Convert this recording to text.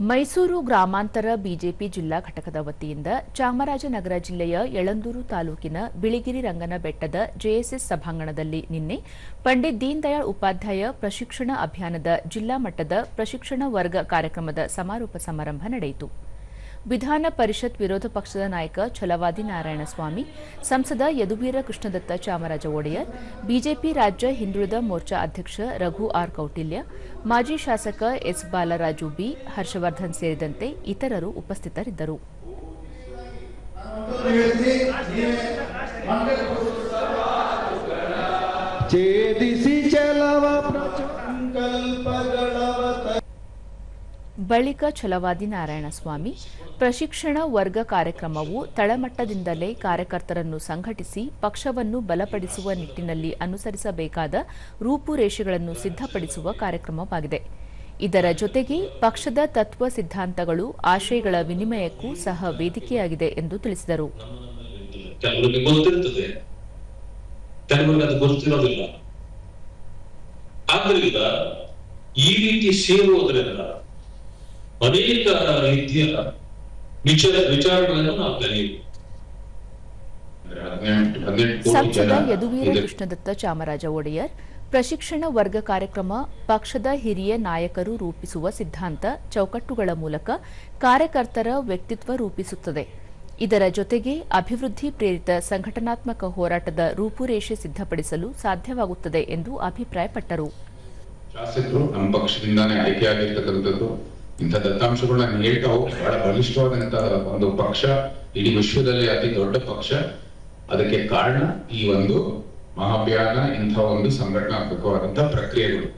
ಮೈಸೂರು ಗ್ರಾಮಾಂತರ ಬಿಜೆಪಿ ಜಿಲ್ಲಾ ಘಟಕದ ವತಿಯಿಂದ ಚಾಮರಾಜನಗರ ಜಿಲ್ಲೆಯ ಯಳಂದೂರು ತಾಲೂಕಿನ ಬಿಳಿಗಿರಿ ರಂಗನಬೆಟ್ಟದ ಜೆಎಸ್ಎಸ್ ಸಭಾಂಗಣದಲ್ಲಿ ನಿನ್ನೆ ಪಂಡಿತ್ ದೀನ್ ದಯಾಳ್ ಉಪಾಧ್ಯಾಯ ಪ್ರಶಿಕ್ಷಣ ಅಭಿಯಾನದ ಜಿಲ್ಲಾ ಮಟ್ಟದ ಪ್ರಶಿಕ್ಷಣ ವರ್ಗ ಕಾರ್ಯಕ್ರಮದ ಸಮಾರೋಪ ಸಮಾರಂಭ ನಡೆಯಿತು. ವಿಧಾನ ಪರಿಷತ್ ವಿರೋಧ ಪಕ್ಷದ ನಾಯಕ ಛಲವಾದಿ ನಾರಾಯಣಸ್ವಾಮಿ, ಸಂಸದ ಯದುವೀರ ಕೃಷ್ಣದತ್ತ ಚಾಮರಾಜ ಒಡೆಯರ್, ಬಿಜೆಪಿ ರಾಜ್ಯ ಹಿಂದುಳಿದ ಮೋರ್ಚಾ ಅಧ್ಯಕ್ಷ ರಘು ಆರ್ ಕೌಟಿಲ್ಯ, ಮಾಜಿ ಶಾಸಕ ಎಸ್ ಬಾಲರಾಜು ಬಿ, ಹರ್ಷವರ್ಧನ್ ಸೇರಿದಂತೆ ಇತರರು ಉಪಸ್ಥಿತರಿದ್ದರು. ಬಳಿಕ ಛಲವಾದಿ ನಾರಾಯಣಸ್ವಾಮಿ, ಪ್ರಶಿಕ್ಷಣ ವರ್ಗ ಕಾರ್ಯಕ್ರಮವು ತಳಮಟ್ಟದಿಂದಲೇ ಕಾರ್ಯಕರ್ತರನ್ನು ಸಂಘಟಿಸಿ ಪಕ್ಷವನ್ನು ಬಲಪಡಿಸುವ ನಿಟ್ಟಿನಲ್ಲಿ ಅನುಸರಿಸಬೇಕಾದ ರೂಪುರೇಷೆಗಳನ್ನು ಸಿದ್ಧಪಡಿಸುವ ಕಾರ್ಯಕ್ರಮವಾಗಿದೆ. ಇದರ ಜೊತೆಗೆ ಪಕ್ಷದ ತತ್ವ ಸಿದ್ಧಾಂತಗಳು, ಆಶಯಗಳ ವಿನಿಮಯಕ್ಕೂ ಸಹ ವೇದಿಕೆಯಾಗಿದೆ ಎಂದು ತಿಳಿಸಿದರು. ಈ ರೀತಿ ಸೇರುವುದರಿಂದ ಅನೇಕ ರೀತಿಯ ವಿಚಾರಗಳನ್ನು ನಾವು ಕಲಿಯಬೇಕು. ಸಂಸದ ಯದುವೀರ ಕೃಷ್ಣದತ್ತ ಚಾಮರಾಜ ಒಡೆಯರ್, ಪ್ರಶಿಕ್ಷಣ ವರ್ಗ ಕಾರ್ಯಕ್ರಮ ಪಕ್ಷದ ಹಿರಿಯ ನಾಯಕರು ರೂಪಿಸುವ ಸಿದ್ಧಾಂತ ಚೌಕಟ್ಟುಗಳ ಮೂಲಕ ಕಾರ್ಯಕರ್ತರ ವ್ಯಕ್ತಿತ್ವ ರೂಪಿಸುತ್ತದೆ. ಇದರ ಜೊತೆಗೆ ಅಭಿವೃದ್ಧಿ ಪ್ರೇರಿತ ಸಂಘಟನಾತ್ಮಕ ಹೋರಾಟದ ರೂಪುರೇಷೆ ಸಿದ್ಧಪಡಿಸಲು ಸಾಧ್ಯವಾಗುತ್ತದೆ ಎಂದು ಅಭಿಪ್ರಾಯಪಟ್ಟರು. ಶಾಸಕರು ನಮ್ಮ ಪಕ್ಷದಿಂದಾನೇ ಆಯ್ಕೆಯಾಗಿರ್ತಕ್ಕಂಥದ್ದು. ಇಂಥ ದತ್ತಾಂಶಗಳನ್ನ ಹೇಳ್ತಾ ಬಹಳ ಬಲಿಷ್ಠವಾದಂತಹ ಒಂದು ಪಕ್ಷ, ಇಡೀ ವಿಶ್ವದಲ್ಲೇ ಅತಿ ದೊಡ್ಡ ಪಕ್ಷ. ಅದಕ್ಕೆ ಕಾರಣ ಈ ಒಂದು ಮಹಾಭಿಯಾನ, ಇಂಥ ಒಂದು ಸಂಘಟನಾತ್ಮಕವಾದಂತಹ ಪ್ರಕ್ರಿಯೆಗಳು.